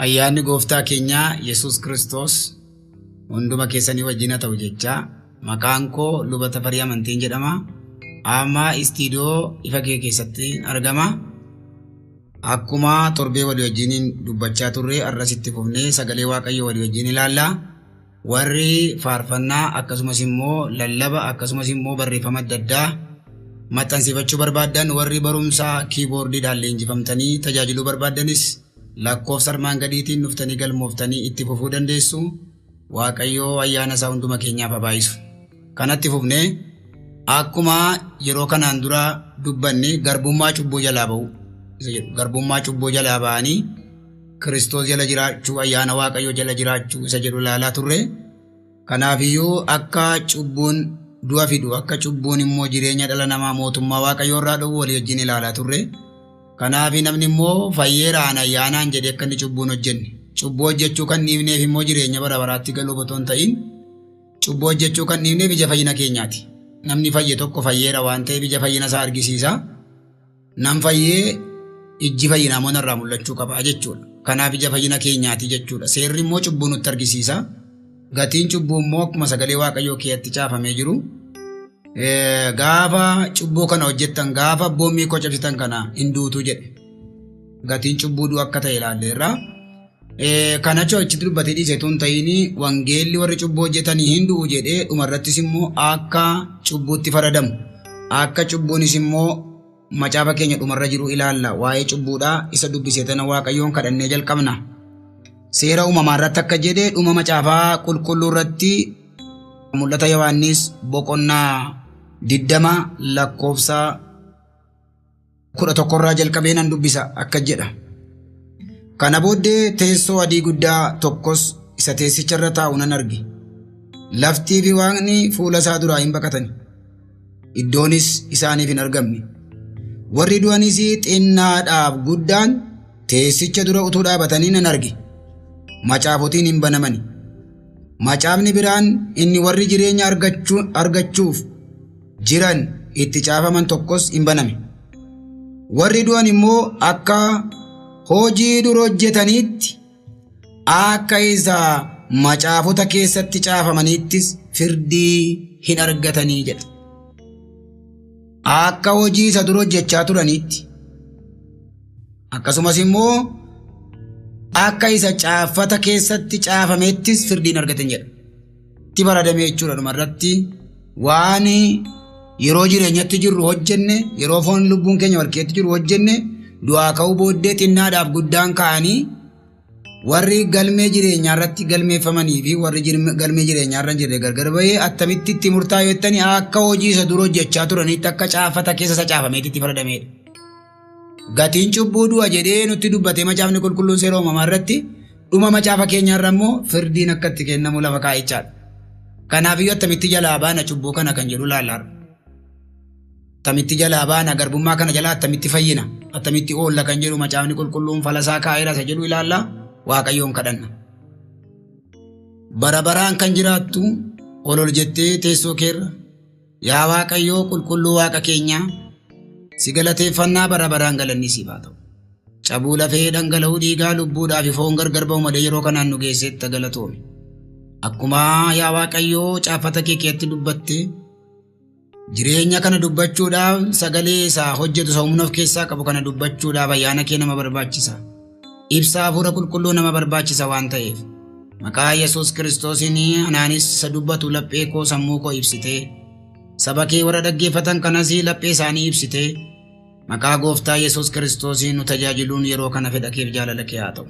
Ayyaanni gooftaa keenyaa Yesuus Kiristoos hunduma keessanii wajjin haa ta'u jecha maqaan koo luba Tafarii Amantiin jedhama. Amma istiidiyoo ifa kee keessatti argama. Akkuma torbee walii wajjin dubbachaa turre arrasitti fufnee sagalee Waaqayyoo walii wajjin ilaalla. Warri faarfannaa akkasumas immoo lallaba akkasumas immoo barreeffama adda addaa maxxansiifachuu barbaadan warri barumsaa kiiboordiidhaan leenjifamtanii tajaajiluu barbaadanis lakkoofsa armaan gadiitiin dhuftanii galmooftanii itti fufuu dandeessu. Waaqayyoo ayyaana isaa hunduma keenyaaf haa baay'isu. Kanatti fufnee akkuma yeroo kanaan dura dubbanne garbummaa cubbuu jalaa ba'u. Garbummaa cubbuu jalaa ba'anii Kiristoos jala jiraachuu ayyaana Waaqayyoo jala jiraachuu isa jedhu ilaalaa turre. Kanaafiyyuu akka cubbuun du'a fidu akka cubbuun immoo jireenya dhala namaa mootummaa Waaqayyoo irraa dhowwu walii wajjin ilaalaa turre. Kanaafi namni immoo fayyeeraan ayyaanaan jedhee akka inni cubbuun hojjenne. Cubbuu hojjechuu kan dhiifneef immoo jireenya bara baraatti galuu otoo hin ta'in cubbuu hojjechuu kan dhiifneef ija fayyina keenyaati. Namni fayye tokko fayyeera waan ta'eef ija fayyina isaa argisiisa. Nam fayyee ijji fayyinaa immoo narraa mul'achuu qaba jechuudha. Kanaaf ija fayyina keenyaati jechuudha. Seerri immoo cubbuu nutti argisiisa. Gatiin cubbuu immoo akkuma sagalee Waaqayyoo keessatti caafamee jiru. Gaafa cubbuu kana hojjettan gaafa abboommii koo cabsitan kana hin duutu jedhe. Gatiin cubbuu du'a akka ta'e ilaalleerra. Kana achitti dubbatee dhiisetu hin ta'in wangeelli warri cubbuu hojjetanii hin du'u jedhee dhumarrattis immoo akka cubbuutti faradamu. Akka cubbuunis immoo macaafa keenya dhumarra jiru ilaalla. Waa'ee cubbuudhaa isa dubbiseetana Waaqayyoon kadhannee jalqabna. Seera uumamaa irratti akka jedhee dhuma macaafaa qulqulluu irratti mul'ata Yohaannis boqonnaa 20 lakkoofsa 11 irraa jalqabee nan dubbisa akka jedha. Kana booddee teessoo adii guddaa tokkos isa teessicha irra taa'u nan arge. Laftii fi waaqni fuula isaa duraa hin baqatani. Iddoonis isaaniif hin argamne. Warri du'anis xinnaadhaaf guddaan teessicha dura utuu dhaabatanii nan arge. Macaafotiin hin banamani. Macaafni biraan inni warri jireenya argachuuf jiran itti caafaman tokkos hin baname. Warri du'an immoo akka hojii dur hojjetaniitti akka isa macaafota keessatti caafamaniittis firdii hin argatanii jedha. Akka hojii isa dur hojjechaa turaniitti akkasumas immoo akka isa caafata keessatti caafameettis firdii hin argatan jedha. Itti baradamee jechuudha dhumarratti waan yeroo jireenyatti jirru hojjenne yeroo foon lubbuun keenya walkeetti jiru hojjenne du'aa ka'uu booddee xinnaadhaaf guddaan ka'anii warri galmee jireenyaa irratti galmeeffamanii fi warri galmee jireenyaa irra hin jirre gargar bahee attamitti itti murtaa'e jettanii akka hojii isa dur hojjechaa turaniitti akka caafata keessa isa caafameetti itti faradamedha. Gatiin cubbuu du'a jedhee nutti dubbatee macaafni qulqulluun seera uumamaa irratti dhuma macaafa keenyaa irra immoo firdiin akka itti kennamu lafa kaa'ichaadha. Kanaafiyyuu attamitti jalaa baana cubbuu kana kan jedhu laallaadha. Attamitti jalaa baana garbummaa kana jalaa attamitti fayyina attamitti oolla kan jedhu macaafni qulqulluun falasaa kaa'eera isa jedhu ilaalla. Waaqayyoon kadhanna. Bara baraan kan jiraattu ol jettee teessoo keerra yaa Waaqayyoo qulqulluu Waaqa keenyaa si galateeffannaa bara baraan galanni siif haa ta'u. Cabuu lafee dhangala'uu dhiigaa lubbuudhaa fi foon gargar ba'u malee yeroo kanaan nu geessetti galatoomi. Akkuma yaa Waaqayyoo caafata kee keessatti dubbatte jireenya kana dubbachuudhaaf sagalee isaa hojjetu isa humna of keessaa qabu kana dubbachuudhaaf ayyaana kee nama barbaachisa. Ibsaa hafuura qulqulluu nama barbaachisa waan ta'eef maqaa Yesuus Kiristoosiin anaanis isa dubbatu laphee koo sammuu koo ibsitee saba kee warra dhaggeeffatan kanas laphee isaanii ibsitee maqaa gooftaa Yesuus Kiristoosiin nu tajaajiluun yeroo kana fedha keef jaalala kee haa ta'u.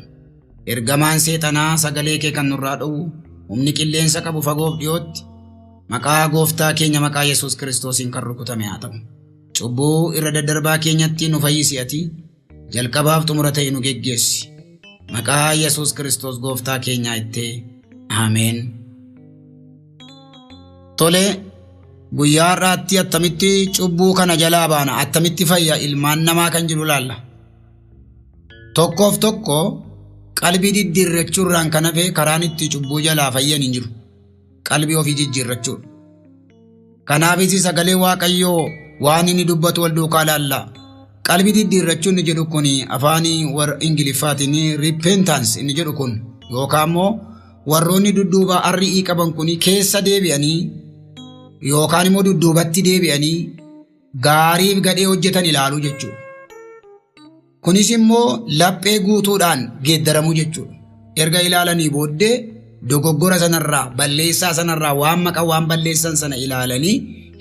Ergamaan seexanaa sagalee kee kan nurraa dhowwu humni qilleensa qabu fagoof dhiyootti maqaa gooftaa keenya maqaa Yesuus Kiristoosiin kan rukutame haa ta'u. Cubbuu irra daddarbaa keenyatti nu fayyisi ati jalqabaaf xumura ta'e nu geggeessi. Maqaa Yesuus Kiristoos gooftaa keenyaa ittee Ameen. Tole guyyaa har'aatti attamitti cubbuu kana jalaa baana attamitti fayya ilmaan namaa kan jiru laalla. Tokkoof tokko qalbii diddiirrachuurraan kan hafe karaan itti cubbuu jalaa fayyan hin jiru. Qalbii ofii jijjiirrachuudha. Kanaafis sagalee Waaqayyoo waan inni dubbatu wal duukaa laalla. qalbii diddiirrachuu inni jedhu kun afaanii warra Ingiliffaatiin repentance inni jedhu kun yookaan immoo warroonni dudduuba arri'ii qaban kun keessa deebi'anii yookaan immoo dudduubatti deebi'anii gaariif gadhee hojjetan ilaaluu jechuudha. Kunis immoo laphee guutuudhaan geeddaramuu jechuudha. Erga ilaalanii booddee dogoggora sanarraa balleessaa sanarraa waan maqaa waan balleessan sana ilaalanii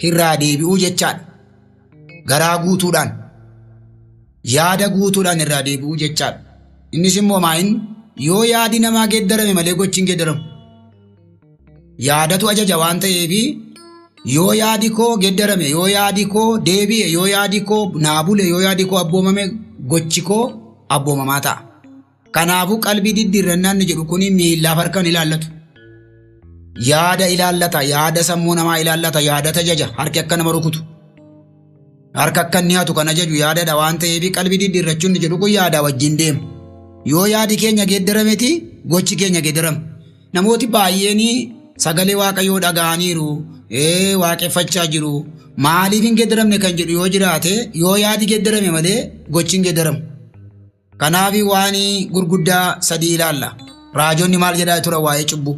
irraa deebi'uu jechaadha. Garaa guutuudhaan yaada guutuudhaan irraa deebi'uu jechaadha. Innis immoo maayin yoo yaadi namaa geeddarame malee gochi hin geeddaramu. Yaadatu ajaja waan ta'eef yoo yaadi koo geeddarame yoo yaadi koo deebi'e yoo yaadi koo naabule yoo yaadi koo abboomame gochi koo abboomamaa ta'a. Kanaafuu qalbii diddiirrannaan jedhu kun miillaaf harkaan ilaallatu. Yaada ilaallata, yaada sammuu namaa ilaallata, yaada tajaja harki akka nama rukutu. Harka akka inni hatu kan ajaju yaadadha waan ta'eef qalbii diddiirrachuun jedhu kun yaada wajjin deema. Yoo yaadi keenya geeddarameti gochi keenya geeddarama. Namooti baay'een sagalee Waaqayyoo dhaga'aniiru, waaqeffachaa jiru. Maaliif hin geeddaramne kan jedhu yoo jiraate yoo yaadi geeddarame malee gochi hin geeddaramu. Kanaaf waan gurguddaa sadii ilaalla. Raajonni maal jedhaa tura waa'ee cubbuu.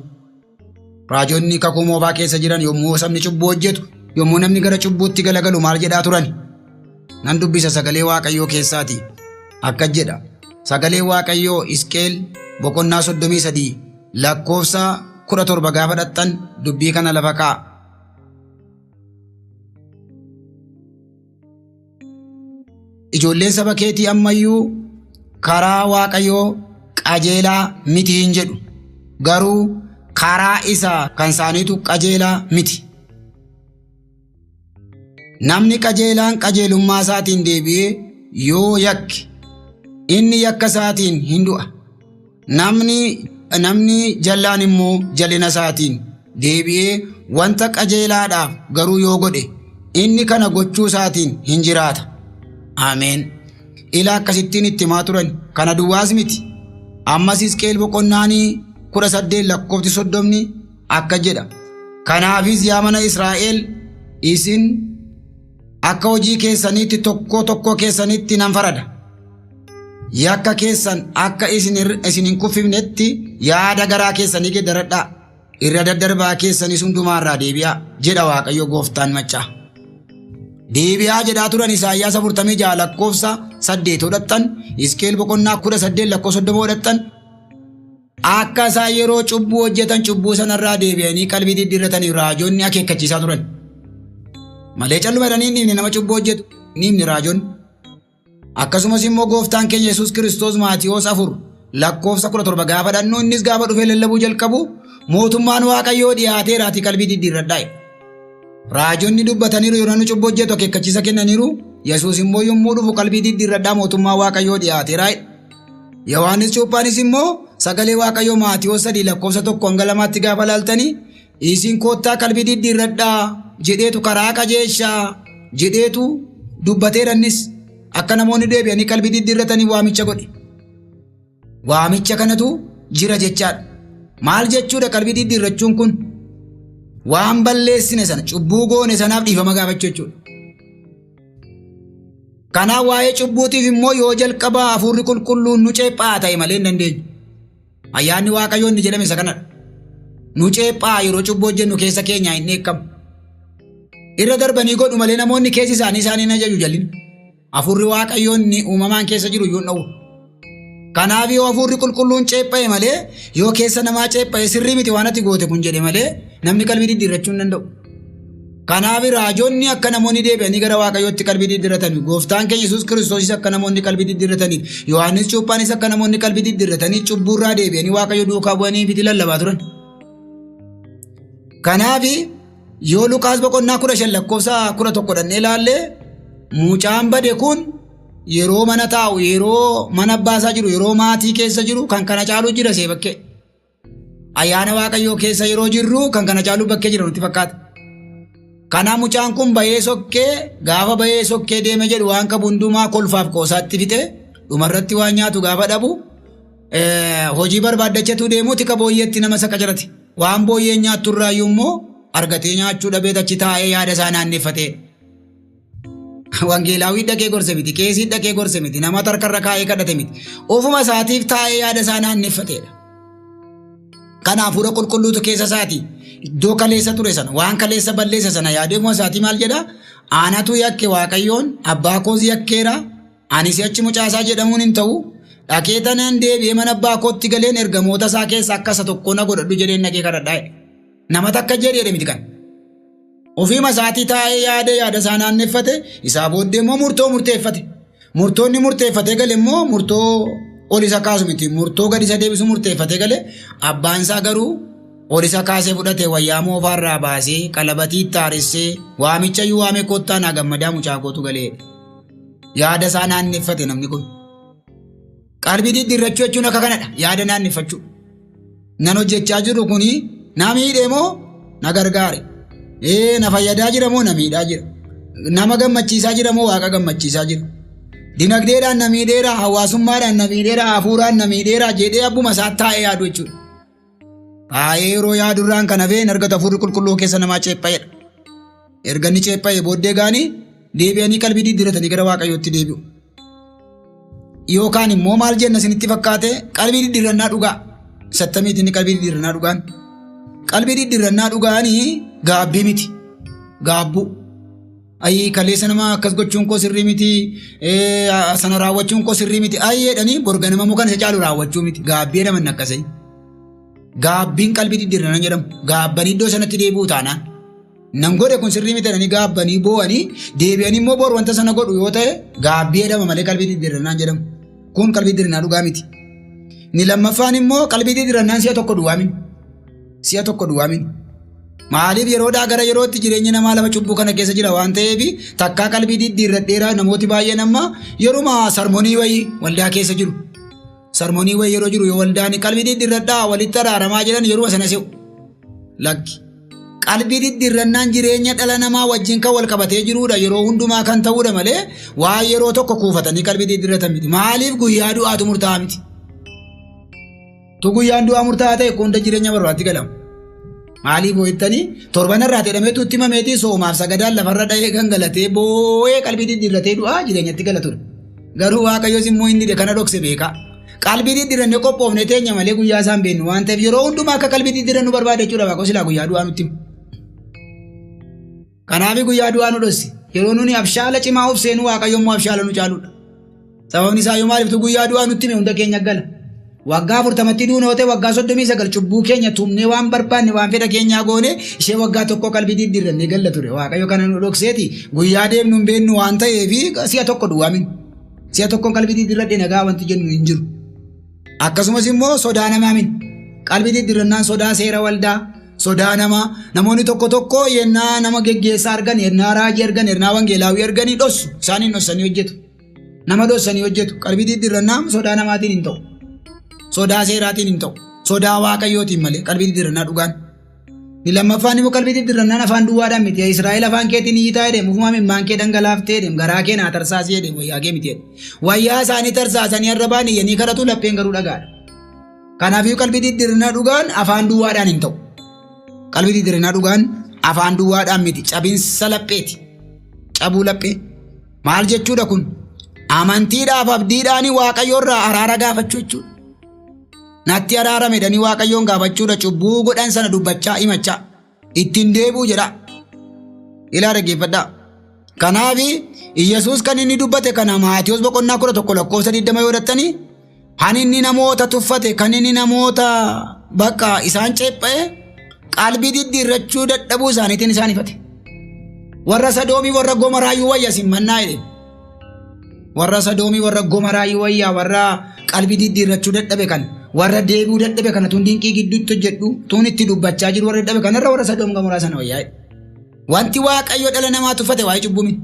Raajonni kakuu moofaa keessa jiran yommuu sabni cubbuu hojjetu, yommuu namni gara cubbuutti galagalu maal jedhaa turan. Nan dubbisa sagalee Waaqayyoo keessaati. Akkas jedha. Sagalee Waaqayyoo Hisqeel boqonnaa 33 lakkoofsa 17 gaafa dhaqxan dubbii kana lafa kaa'a. Ijoolleen saba keetii ammayyuu karaa Waaqayyoo qajeelaa miti hin jedhu. Garuu karaa isaa kan isaaniitu qajeelaa miti. Namni qajeelaan qajeelummaa isaatiin deebi'ee yoo yakke inni yakka isaatiin hin du'a. Namni jallaan immoo jalina isaatiin deebi'ee wanta qajeelaadhaaf garuu yoo godhe inni kana gochuu isaatiin hin jiraata. Ameen. Ila akkasittiin itti himaa turan kana duwwaas miti. Ammas Hisqeel boqonnaan 18 lakkoofti 30 akka jedha. Kanaafis yaa mana Israa'el isin akka hojii keessaniitti tokko keessanitti nan farada. Yakka keessan akka isin hin kuffifnetti yaada garaa keessanii geeddaradhaa. Irra daddarbaa keessanis hundumaarraa deebi'aa jedha Waaqayyo Gooftaan Maccaa. Deebi'aa jedhaa turan Isaayyaas 46 lakkoofsa 8 hodhattan, Hisqeel boqonnaa 18 lakkoofsa 30 hodhattan. Akka isaan yeroo cubbuu hojjetan cubbuu sanarraa deebi'anii qalbii diddiirratanii raajonni akeekkachiisaa turan. Malee callumadhanii nimni nama cubbuu hojjetu nimni raajonni. Akkasumas immoo Gooftaan keenya Yesuus Kiristoos Maatiyoos 4 lakkoofsa 17 gaafa dhannoo innis gaafa dhufee lallabuu jalqabu mootummaan Waaqayyoo dhiyaateeraati qalbii diddiirradhaa. Raajonni dubbataniiru yeroo namni cubbuu hojjetu akeekkachiisa kennaniiru. Yesuus immoo yommuu dhufu qalbii diddiirradhaa mootummaa Waaqayyoo dhiyaateera. Yohaannis Cuuphaanis immoo sagalee Waaqayyoo Maatiyoos 3 lakkoofsa 1 hanga 2tti gaafa laaltanii isin koottaa qalbii diddiirradhaa jedheetu karaa qajeeshaa jedheetu dubbateerannis akka namoonni deebi'anii qalbii diddiirratanii waamicha godhe. Waamicha kanatu jira jechaadha. Maal jechuudha qalbii diddiirrachuun kun? Waan balleessine sana cubbuu goone sanaaf dhiifama gaafachuu jechuudha. Kanaaf waa'ee cubbuutiif immoo yoo jalqabaa hafuurri qulqulluun nu ceephaa ta'e malee hin dandeenyu. Ayyaanni Waaqayyoo inni jedhame isa kanadha. Nu ceephaa yeroo cubbuu hojjennu keessa keenyaa hin dheekkamu. Irra darbanii godhu malee namoonni keessi isaanii hin ajaju jalli. Hafuurri Waaqayyoo inni uumamaan keessa jiru iyyuu hin dhowwu. Kanaaf yoo hafuurri qulqulluun ceepha'e malee yoo keessa namaa ceepha'e sirrii miti waan ati goote kun jedhe malee namni qalbii diddiirrachuu hin danda'u. Kanaaf raajonni akka namoonni deebi'anii gara Waaqayyootti qalbii diddiirratanii Gooftaan keenya Yesuus Kiristoosis akka namoonni qalbii diddiirratanii Yohaannis Cuuphaanis akka namoonni qalbii diddiirratanii cubbuurraa deebi'anii Waaqayyo duukaa bu'anii biti lallabaa turan. Kanaaf yoo Luqaas boqonnaa 15 lakkoofsa 11 dhannee ilaallee mucaan bade kun yeroo mana taa'u yeroo mana abbaasaa jiru yeroo maatii keessa jiru kan kana caalu jira see bakkee. Ayyaana Waaqayyoo keessa yeroo jirru kan kana caalu bakkee jira nutti fakkaata. Kana mucaan kun bahee sokkee gaafa bahee sokkee deeme jedhu waan qabu hundumaa kolfaaf qoosaatti fite dhumarratti waan nyaatu gaafa dhabu hojii barbaaddachatu deemu tika booyyeetti nama saqa jirati. Waan booyyeen nyaattu irraayyuu immoo argatee nyaachuu dhabee achi taa'ee yaada isaa naanneffatee. Wangeelaawii dhaqee gorse miti, qeesii dhaqee gorse miti, nama harkarra kaa'ee kadhate miti. Ofuma isaatiif taa'ee yaada isaa naanneeffatedha. Kanaaf fuula qulqulluutu keessa isaati. Iddoo kaleessa ture sana, waan kaleessa balleessa sana yaadee ofuma isaatii maal jedha? Aanatu yakke Waaqayyoon, abbaa koos yakkeera, ani si'achi mucaasaa jedhamuun hin ta'u. Dhaqee tanaan deebi'ee mana abbaa kootti galeen ergamoota isaa keessa akka isa tokko na godhadhu jedheen dhaqee kadhadhaa. Nama takka jedhee miti kan. Ofiima isaatii taa'ee yaada isaa naanneffate, isaa booddee immoo murtoo murteeffate. Murtoonni murteeffatee gale immoo murtoo ol isa kaasu miti. Murtoo gad isa deebisu murteeffatee gale, abbaan isaa garuu ol isa kaasee fudhate wayyaa moofaarraa baasee qalabatii taaressee waamicha iyyuu waamee koottaa naa gammadaa mucaa kootu galee. Yaada isaa naanneffate namni kun. Qalbii diddiirrachuu jechuun akka kanadha. Yaada naanneffachuu. Nan hojjechaa jiru kuni na miidhee moo na gargaare? Na fayyadaa jira moo na miidhaa jira? Nama gammachiisaa jira moo Waaqa gammachiisaa jira? Dinagdeedhaan na miidheera, hawaasummaadhaan na miidheera, hafuuraan na miidheera jedhee abbuma isaa taa'ee yaadu jechuudha. Taa'ee yeroo yaadurraan kan hafee argata hafuurri qulqulluu keessa namaa ceepha'edha. Erga inni ceepha'e booddee gaanii deebi'anii qalbii diddiiratanii gara Waaqayyootti deebi'u. Yookaan immoo maal jenna isinitti fakkaate qalbii diddiirannaa dhugaa. Sattamiitiin qalbii diddiirannaa dhugaan. Qalbii diddiirannaa dhugaanii gaabbii miti. Gaabbuu. Ayi kaleessa nama akkas gochuun koo sirrii miti. Sana raawwachuun koo sirrii miti. Ayi jedhanii borga nama mukaan isa caalu raawwachuu miti. Gaabbii jedhaman akkasii. Gaabbiin qalbii diddiirannaa jedhamu. Gaabbanii iddoo sanatti deebi'u taanaan. Nan godhe kun sirrii miti jedhanii gaabbanii boo'anii deebi'anii immoo boru wanta sana godhu yoo ta'e gaabbii jedhama malee qalbii diddiirannaa jedhamu. Kun qalbii diddiirannaa dhugaa miti. Ni lammaffaan immoo qalbii diddiirannaan si'a tokko duwwaamin. Si'a tokko duwwaamin. Maaliif yeroodhaa gara yerootti jireenya namaa lafa cubbuu kana keessa jira waan ta'eef takkaa qalbii diddiirradheeraa namooti baay'een amma yeruma sarmonii wayii waldaa keessa jiru. Sarmonii wayii yeroo jiru yoo waldaan qalbii diddiirradhaa walitti araaramaa jedhan yeruma sana se'u. Lakki. Qalbii diddiirrannaan jireenya dhala namaa wajjin kan wal qabatee jirudha. Yeroo hundumaa kan ta'udha malee waa yeroo tokko kuufatanii qalbii diddiirratan miti. Maaliif guyyaa du'aatu murtaa'aa miti? Tu guyyaan du'aa murtaa'aa ta'e qooda jireenya barbaatti galama. Maaliif hojjetanii torban irraa jedhameetu itti himameetii soomaaf sagadaan lafarra dha'ee gangalatee boo'ee qalbii diddiirratee du'aa jireenyatti gala ture. Garuu Waaqayyoos immoo inni kana dhokse beeka. Qalbii diddiirrannee qophoofnee teenya malee guyyaa isaan beennu waan ta'eef yeroo hundumaa akka qalbii diddiirannu barbaade jechuudha Waaqoo silaa guyyaa du'aa nutti himu. Kanaaf guyyaa du'aa nu dhossi. Yeroo nuni abshaala cimaa of seenu Waaqayyo immoo abshaala nu caaludha. Sababni isaa yoo maaliif guyyaa du'aa nutti hime hunda keenya gala. Waggaa 40 duunoo ta'e waggaa 39 cubbuu keenya tumnee waan barbaanne waan fedha keenyaa goone ishee waggaa tokko qalbii diddiirrannee galla ture. Waaqayyo kana nu dhokseeti guyyaa deemnu hin beennu waan ta'eef si'a tokko duwwaamin. Si'a tokkoon qalbii diddiirradhee nagaa wanti jennu hin jiru. Akkasumas immoo sodaa namaa min. Qalbii diddiirrannaan sodaa seera waldaa. Sodaa namoonni tokko yennaa nama geggeessaa argan, yennaa raajii argan, yennaa wangeelaawii arganii dhossu. Isaaniin dhossanii hojjetu. Nama dhossanii hojjetu. Qalbii diddiirrannaan sodaa namaatiin hin ta'u. Sodaa seeraatiin hin ta'u. Sodaa Waaqayyootiin malee qalbii diddiirrannaa dhugaan. Ni lammaffaan immoo qalbii diddiirrannaan afaan duwwaadhaan miti. Israa'el afaan keetiin iyyitaa jedhee ufumaa mimmaan kee dhangalaaftee jedhee garaa kee naa tarsaasii jedhee wayyaa kee miti. Wayyaa isaanii tarsaasanii arrabaan iyyanii kadhatu lapheen garuu dhagaadha. Kanaafuu qalbii diddiirrannaa dhugaan afaan duwwaadhaan hin ta'u. Qalbii diddiirrannaa dhugaan afaan duwwaadhaan miti. Cabinsa lapheeti. Cabuu laphee. Maal jechuudha kun? Amantiidhaaf abdiidhaan Waaqayyoorraa araara gaafachuu jechuudha. Natti araarame jedhanii Waaqayyoon gaafachuudha. Cubbuu godhan sana dubbachaa himachaa. Ittiin deebuu jedha. Ilaa dhaggeeffadhaa. Kanaaf Iyyasuus kan inni dubbate kana Maatiyos boqonnaa 11 lakkoofsa 20 yoo dhattanii kan inni namoota tuffate kan inni namoota bakka isaan ceepha'e qalbii diddiirrachuu dadhabuu isaaniitiin isaan ifate. Warra Sadoomii warra Gomoraayyuu wayya simmannaa jedhe. Warra Sadoomii warra Gomoraayyuu wayyaa warra qalbii diddiirrachuu dadhabe kan warra deebi'uu dadhabe kana tun dinqii gidduutti hojjedhu tun itti dubbachaa jiru warra dadhabe kanarra warra Sadoom Gomoraa sana wayyaa. Wanti Waaqayyo dhala namaa tuffate waa'ee cubbuu miti.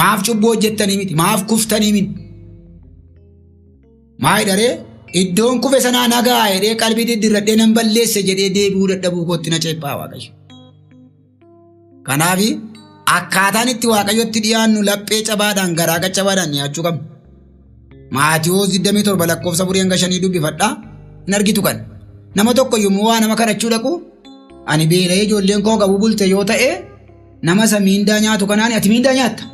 Maaf cubbuu hojjettanii miti. Maaf kuftanii miti. Maa hidharee iddoon kufe sanaa nagaa jedhee qalbii diddiirradhee nan balleesse jedhee deebi'uu dadhabuu kootti na ceephaa Waaqayyo. Kanaaf akkaataan itti Waaqayyotti dhiyaannu laphee cabaadhaan garaa cabaadhaan dhiyaachuu qabna. Maatiyos 27 lakkoofsa 4-5 dubbifadhaa hin argitu kan. Nama tokko yommuu waa nama kadhachuu dhaqu ani beela'ee ijoolleen koo qabu bulte yoo ta'e nama isa miindaa nyaatu kanaan ati miindaa nyaatta.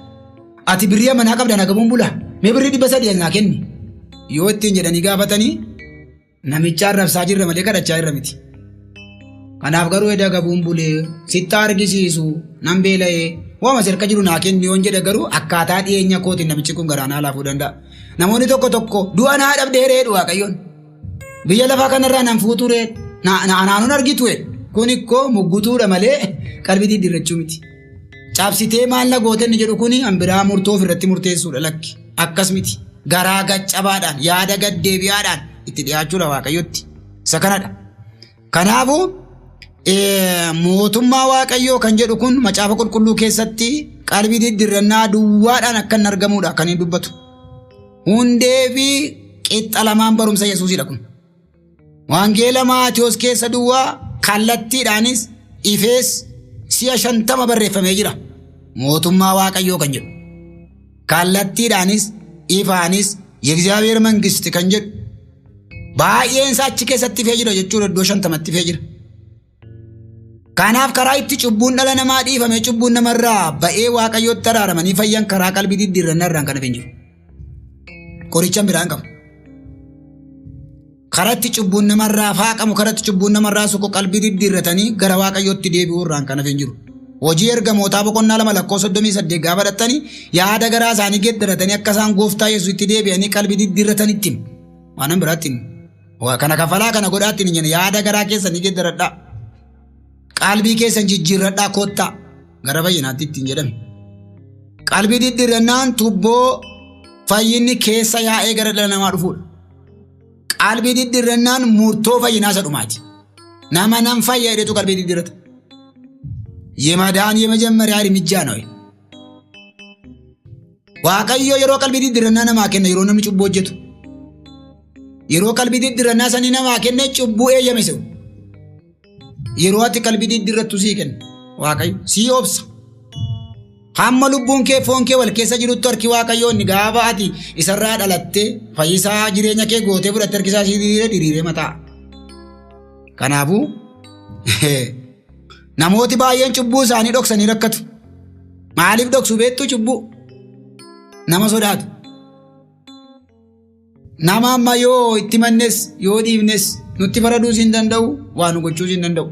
ati birrii manaa qabda na gabuun bula mee birrii 300 naa kenni yoo ittiin jedhanii gaafatanii namicha arrabsaa jirra malee kadhachaa irra miti. Kanaaf garuu eda gabuun bulee sitti argisiisu nan beela'ee waama sirka jiru naa kenni yoon jedhe garuu akkaataa dhiyeenya kootiin namichi kun garaanaa laafuu danda'a. Namoonni tokko du'a naa dhabdee reedhu Waaqayyoon. Biyya lafaa kanarraa nan fuutuu reedhu naannoon argitu kun ikkoo muggutuudha malee qalbii diddiirrachuu miti. Cabsitee maal na gootenni jedhu kuni hanbiraa murtoo ofirratti murteessuudha lakki akkas miti. Garaa gaccabaadhaan yaada gaddeebi'aadhaan itti dhiyaachuudha Waaqayyotti. Isa kanadha. Kanaafuu mootummaa Waaqayyoo kan jedhu kun macaafa qulqulluu keessatti qalbii diddiirrannaa duwwaadhaan akka hin argamuudha kan hin dubbatu. Hundee fi qixxa lamaan barumsa Yesuusidha kun. Wangeela Maatiyos keessa duwwaa kallattiidhaanis ifees si'a 50 barreeffamee jira. Mootummaa Waaqayyoo kan jedhu. Kallattiidhaanis ifaanis የእግዚአብሔር መንግስት kan jedhu baay'een isaa achi keessatti ifee jira jechuudha iddoo 50tti ifee jira. Kanaaf karaa itti cubbuun dhala namaa dhiifame cubbuun namarraa ba'ee Waaqayyootti araaramanii fayyan karaa qalbii diddiirrannaa irraan kan hafeen jiru. Qorichaan biraan qabu. Karaa itti cubbuun namarraa faaqamu karaa itti cubbuun namarraa suqu qalbii diddiirratanii gara Waaqayyootti deebi'uu irraan kan hafeen jiru. Hojii ergamootaa boqonnaa 2:38 gaafa dhattanii yaada garaa isaanii geeddaratanii akka isaan gooftaa Yesuusitti deebi'anii qalbii diddiirratanitti waan biraatti kana kafalaa kana godhaatti hin jenne yaada garaa keessanii geeddaradhaa. Qalbii keessan jijjiirradhaa koottaa gara fayyinaatti ittiin jedhame. Qalbii diddiirrannaan tubboo fayyinni keessa yaa'ee gara dhala namaa dhufuudha. Qalbii diddiirrannaan murtoo fayyinaa isa dhumaati. Nama nan fayya jedhetu qalbii diddiirrata. የማዳን የመጀመሪያ እርምጃ ነው። Waaqayyo yeroo qalbii diddiirrannaa namaa kenna yeroo namni cubbuu hojjetu. Yeroo qalbii diddiirrannaa sanii namaa kenne cubbuu eeyyame se'u. Yeroo ati qalbii diddiirrattu sii kenna Waaqayyo sii obsa. Hamma lubbuun kee foon kee wal keessa jirutti harki Waaqayyoo inni gaafa ati isarraa dhalattee fayyisaa jireenya kee gootee fudhatte harkisaa sii diriiree mataa. Kanaafuu namooti baay'een cubbuu isaanii dhoksanii rakkatu. Maaliif dhoksu beektu cubbuu? Nama sodaatu. Nama amma yoo itti mannes yoo dhiifnes nutti faraduus hin danda'u waan nu gochuus hin danda'u.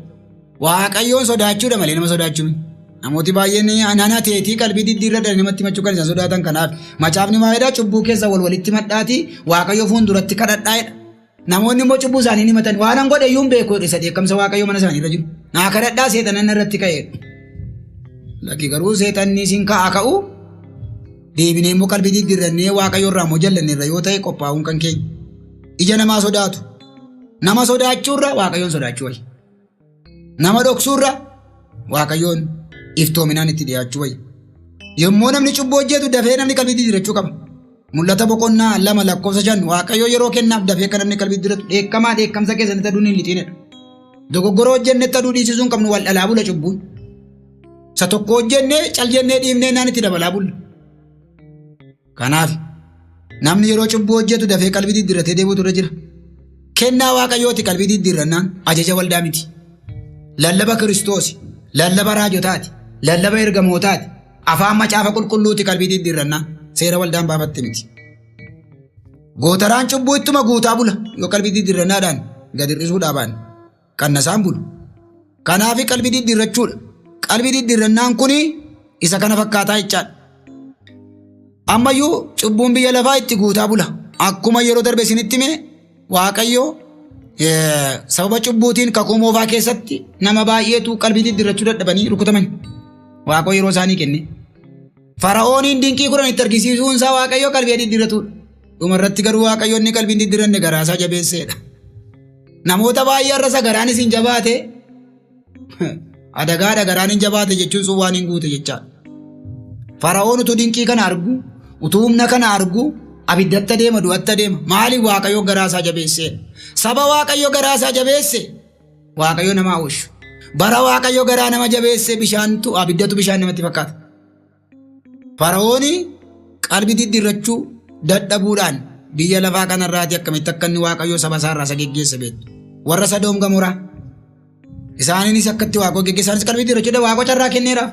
Waaqayyoon sodaachuudha malee nama sodaachuu miti. Namooti baay'een nana teetii qalbii diddiirradhaan namatti machuu kan isaan sodaatan kanaaf macaafni maayidhaa cubbuu keessa walitti madhaatii Waaqayyo fuulduratti kadhadhaa jedha. Namoonni immoo cubbuu isaanii ni matan waan godhe iyyuu hin beeku isa dheekkamsa Waaqayyo mana isaanii irra jiru. Naa kadhadhaa seexanni irratti ka'ee. Lakki garuu seexanni isin ka'u deebinee immoo qalbii diddiirrannee Waaqayyo irraa immoo jallanne irra yoo ta'e qophaa'uun kan keenya. Ija namaa sodaatu. Nama sodaachuurra Waaqayyoon sodaachuu wayya. Nama dhoksuurra Waaqayyoon iftoominaan itti dhiyaachuu wayya. Yommuu namni cubbuu hojjetu dafee namni qalbii diddiirrachuu qaba. Mul'ata boqonnaa 2:5 Waaqayyo yeroo kennaaf dafee kan namni qalbii diddiirratu dheekkamsa keessatti ta'uun hin lixinedha. Dogoggoroo hojjennee ta'uu dhiisisuun qabnu wal dhalaa bula cubbuun. Isa tokko hojjennee cal jennee dhiifnee naan itti dabalaa bulla. Kanaaf namni yeroo cubbuu hojjetu dafee qalbii diddiirratee deebi'utu irra jira. Kennaa Waaqayyooti qalbii diddiirrannaan ajaja waldaa miti. Lallaba Kiristoos, lallaba raajotaati, lallaba ergamootaati, afaan macaafa qulqulluuti qalbii diddiirrannaan seera waldaan baafatte miti. Gootaraan cubbuu ittuma guutaa bula yoo qalbii diddiirrannaadhaan gad hir'isuudhaa baane qannasaan bulu. Kanaaf qalbii diddiirrachuudha. Qalbii diddiirrannaan kuni isa kana fakkaataa jechaadha. Ammayyuu cubbuun biyya lafaa itti guutaa bula. Akkuma yeroo darbe isinitti hime Waaqayyo sababa cubbuutiin kakuu moofaa keessatti nama baay'eetu qalbii diddiirrachuu dadhabanii rukutaman. Waaqayyo yeroo isaanii kenne. Fara'ooniin dinqii 10 itti argisiisuun isaa Waaqayyo qalbii diddiirratudha. Dhumarratti garuu Waaqayyo inni qalbii diddiirranne garaasaa jabeesseedha. Namoota baay'ee irra garaan isin jabaate adagaadha garaan hin jabaate jechuun sun waan hin guute jechaadha. Fara'oon utuu dinqii kana argu utuu humna kana argu abiddatti deema du'atti deema maaliif Waaqayyo garaasaa jabeesseedha. Saba Waaqayyo garaasaa jabeesse Waaqayyo nama hawwishu. Bara Waaqayyo garaa nama jabeesse bishaantu abiddatu bishaan namatti fakkaata. Fara'ooni qalbii diddiirrachuu dadhabuudhaan biyya lafaa kanarraati akkamitti akka inni Waaqayyo saba isaarraa isa geggeesse beektu. Warra Sodoom Gamoraa isaaniinis akkatti Waaqayyo geggeessaanis qalbii diddiirrachuudha Waaqayyo carraa kenneeraaf.